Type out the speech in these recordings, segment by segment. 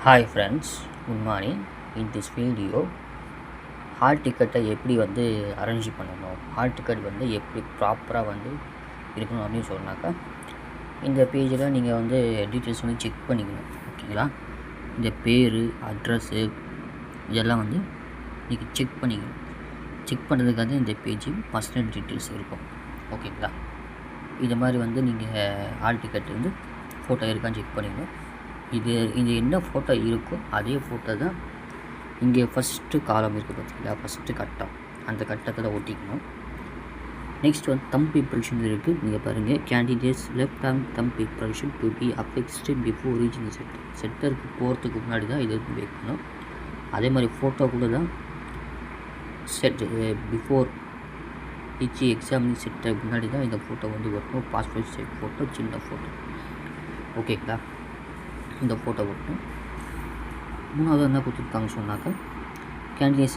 Hi friends, good morning. In this video, hall டிக்கெட்டை எப்படி arrange பண்ணணும், ஹால் டிக்கெட் எப்படி ப்ராப்பராக இருக்கணும் அப்படின்னு சொன்னாக்கா, இந்த பேஜில் நீங்கள் டீட்டெயில்ஸ் செக் பண்ணிக்கணும். ஓகேங்களா? இந்த பேர், அட்ரஸ்ஸு இதெல்லாம் நீங்கள் செக் பண்ணிக்கணும். செக் பண்ணுறதுக்காக இந்த பேஜ் பர்சனல் டீட்டெயில்ஸ் இருக்கும். ஓகேங்களா? இது மாதிரி நீங்கள் ஹால் டிக்கெட் ஃபோட்டோ இருக்கான்னு செக் பண்ணிக்கணும். இது என்ன ஃபோட்டோ இருக்கோ அதே ஃபோட்டோ தான் இங்கே ஃபஸ்ட்டு காலம் இருக்குது பார்த்தீங்களா, ஃபஸ்ட்டு கட்டம், அந்த கட்டத்தில் ஒட்டிக்கணும். நெக்ஸ்ட் தம்ப் இம்ப்ரெஷன் இருக்குது. நீங்கள் பாருங்கள், candidates left hand thumb impression to be affixed before reaching செட்டருக்கு போகிறதுக்கு முன்னாடி தான் இது வைக்கணும். அதே மாதிரி ஃபோட்டோ கூட தான் பிஃபோர் எக்ஸாமினிங் செட்டருக்கு முன்னாடி தான் இந்த ஃபோட்டோ வரணும். பாஸ்போர்ட் சைஸ் ஃபோட்டோ, சின்ன ஃபோட்டோ. ஓகேங்களா? இந்த ஃபோட்டோ வரணும். மூணாவது என்ன கொடுத்துருக்காங்க சொன்னாக்கா, கேண்டிடேட்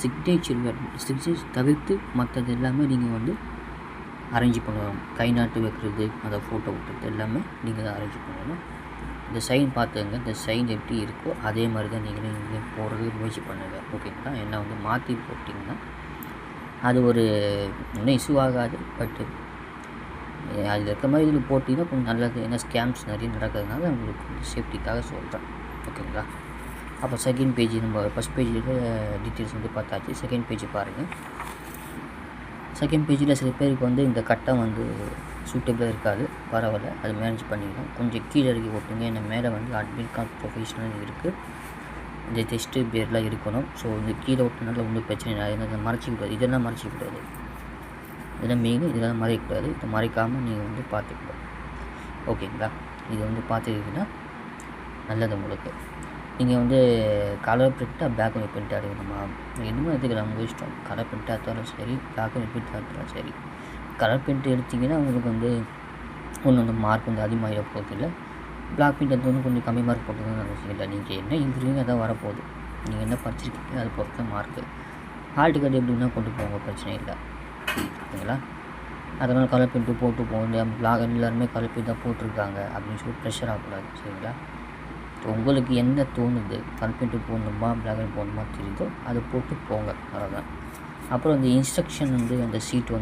சிக்னேச்சர் தவிர்த்து மற்றது எல்லாமே நீங்கள் அரேஞ்ச் பண்ணணும். கை நாட்டு வைக்கிறது, அந்த ஃபோட்டோ விட்டுறது எல்லாமே நீங்கள் தான் அரேஞ்ச் பண்ணணும். இந்த சைன் பார்த்துங்க, இந்த சைன் எப்படி இருக்கோ அதே மாதிரி தான் நீங்கள் போடுறதுக்கு முயற்சி பண்ணுங்கள். ஓகேங்களா? என்ன மாற்றி போட்டிங்கன்னா அது ஒரு இன்னும் இஷ்யூ ஆகாது. பட்டு அதில் இருக்க மாதிரி இதில் போட்டிங்கன்னா கொஞ்சம் நல்லது. ஏன்னா ஸ்கேம்ஸ் நிறைய நடக்கிறதுனால உங்களுக்கு சேஃப்டிக்காக சொல்கிறேன். ஓகேங்களா? அப்போ செகண்ட் பேஜ், நம்ம ஃபஸ்ட் பேஜில் டீட்டெயில்ஸ் பார்த்தாச்சு. செகண்ட் பேஜ் பாருங்கள். செகண்ட் பேஜில் சில பேருக்கு இந்த கட்டம் சூட்டபிளாக இருக்காது, பரவாயில்ல, அது மேனேஜ் பண்ணிக்கலாம். கொஞ்சம் கீழே இறக்கி போட்டுங்க. என்ன மேலே அட்மிட் கார்டு ப்ரொஃபஷனல் இருக்குது, இந்த டெஸ்ட்டு பேர்லாம் இருக்கணும். ஸோ இந்த கீழே ஓட்டுனால ஒன்றும் பிரச்சனை இல்லை. அதை மறைச்சிக்கூடாது, இதெல்லாம் மறைச்சிக்கூடாது, இதெல்லாம் மெயின், இதெல்லாம் மறைக்கக்கூடாது. இதை மறைக்காமல் நீங்கள் பார்த்துக்கலாம். ஓகேங்களா? இது பார்த்துக்கிட்டிங்கன்னா நல்லது உங்களுக்கு. நீங்கள் கலர் பிரிண்ட்டாக பேக் அண்ட் பிரிண்ட் எடுக்கணுமா, என்னமோ எடுத்துக்கலாம், உங்கள் இஷ்டம். கலர் பிரிண்ட்டாக எடுத்தாலும் சரி, பேக் அண்ட் பிரிண்ட் எடுத்தாலும் சரி. கலர் பிரிண்ட் எடுத்திங்கன்னா உங்களுக்கு ஒன்று மார்க் அதிகமாக போகிறது இல்லை. பிளாக் பிரிண்ட் எடுத்து கொஞ்சம் கம்மி மார்க் போட்டுக்கணும்னு அவசியம் இல்லை. நீங்கள் என்ன எழுதுறீங்க அதான் வரப்போகுது. நீங்கள் என்ன படிச்சிருக்கீங்க அதை பொறுத்த மார்க்கு. ஹால் டிக்கெட் எப்படின்னா கொண்டு போங்க, பிரச்சனை இல்லை. ஓகேங்களா? அதனால் கலர் பிரிண்ட்டு போட்டு போகணும். பிளாக் எல்லாருமே கலர் பிரிண்ட் தான் போட்டிருக்காங்க அப்படின்னு சொல்லி ப்ரெஷர் ஆகக்கூடாது. சரிங்களா? உங்களுக்கு என்ன தோணுது, கலர் பிரிண்ட்டு போடணுமா பிளாக் அண்ட் போடணுமா தெரியுதோ அதை போட்டு போங்க, அவ்வளோதான். அப்புறம் இந்த இன்ஸ்ட்ரக்ஷன் அந்த சீட்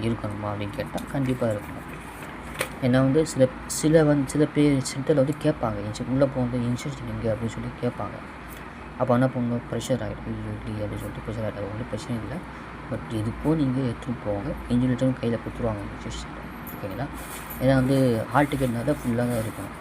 இருக்கணுமா அப்படின்னு கேட்டால் கண்டிப்பாக இருக்கணும். ஏன்னா சில பேர் சென்டரில் கேட்பாங்க, உள்ளே போகிறது இன்ஸ்ட்ரக்ஷன் எங்கே அப்படின்னு சொல்லி கேட்பாங்க. அப்போ என்ன பண்ணணும், ப்ரெஷர் ஆகிடும் அப்படின்னு சொல்லிட்டு ப்ரெஷர் ஆகிடும். ஒன்றும் பிரச்சனை இல்லை. பட் இதுக்கும் நீங்கள் எடுத்துகிட்டு போங்க. இன்ஜினியரும் கையில் கொடுத்துருவாங்க இன்ஸ்ட்ரக்ஷன். ஓகேங்களா? ஏன்னா ஹால் டிக்கெட்னா தான் ஃபுல்லாக தான் இருக்கணும்.